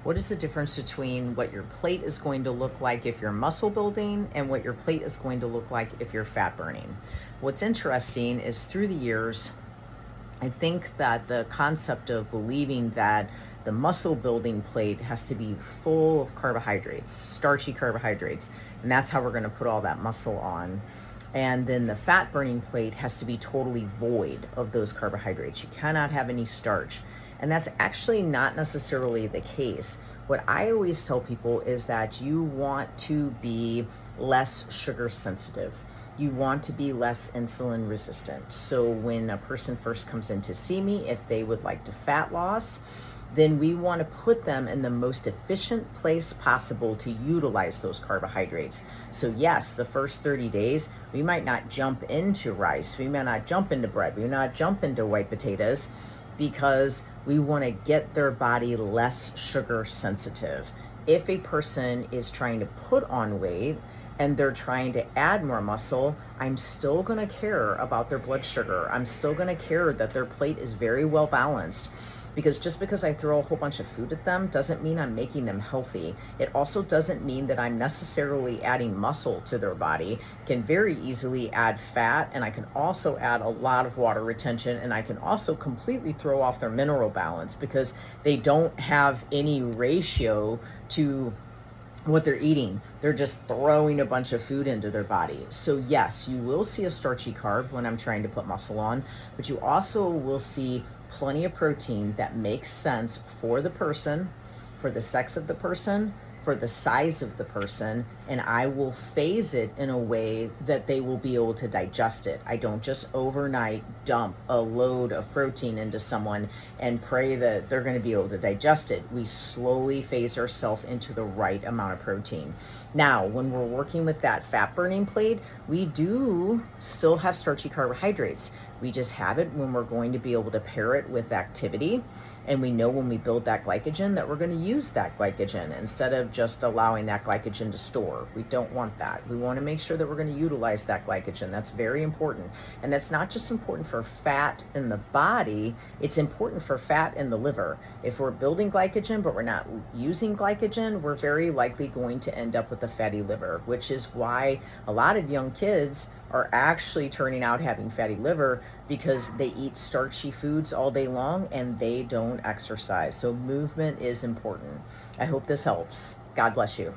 What is the difference between what your plate is going to look like if you're muscle building and what your plate is going to look like if you're fat burning? What's interesting is through the years, I think that the concept of believing that the muscle building plate has to be full of carbohydrates, starchy carbohydrates, and that's how we're going to put all that muscle on. And then the fat burning plate has to be totally void of those carbohydrates. You cannot have any starch. And that's actually not necessarily the case. What I always tell people is that you want to be less sugar sensitive. You want to be less insulin resistant. So when a person first comes in to see me, if they would like to fat loss, then we want to put them in the most efficient place possible to utilize those carbohydrates. So yes, the first 30 days, we might not jump into rice. We might not jump into bread. We might not jump into white potatoes, because we want to get their body less sugar sensitive. If a person is trying to put on weight and they're trying to add more muscle, I'm still going to care about their blood sugar. I'm still going to care that their plate is very well balanced. Because just because I throw a whole bunch of food at them doesn't mean I'm making them healthy. It also doesn't mean that I'm necessarily adding muscle to their body. I can very easily add fat, and I can also add a lot of water retention, and I can also completely throw off their mineral balance because they don't have any ratio to what they're eating. They're just throwing a bunch of food into their body. So yes, you will see a starchy carb when I'm trying to put muscle on, but you also will see plenty of protein that makes sense for the person, for the sex of the person, for the size of the person, and I will phase it in a way that they will be able to digest it. I don't just overnight dump a load of protein into someone and pray that they're going to be able to digest it. We slowly phase ourselves into the right amount of protein. Now, when we're working with that fat burning plate, we do still have starchy carbohydrates. We just have it when we're going to be able to pair it with activity. And we know when we build that glycogen that we're going to use that glycogen instead of just allowing that glycogen to store. We don't want that. We want to make sure that we're going to utilize that glycogen. That's very important. And that's not just important for fat in the body, it's important for fat in the liver. If we're building glycogen but we're not using glycogen, we're very likely going to end up with a fatty liver, which is why a lot of young kids are actually turning out having fatty liver because they eat starchy foods all day long and they don't exercise. So movement is important. I hope this helps. God bless you.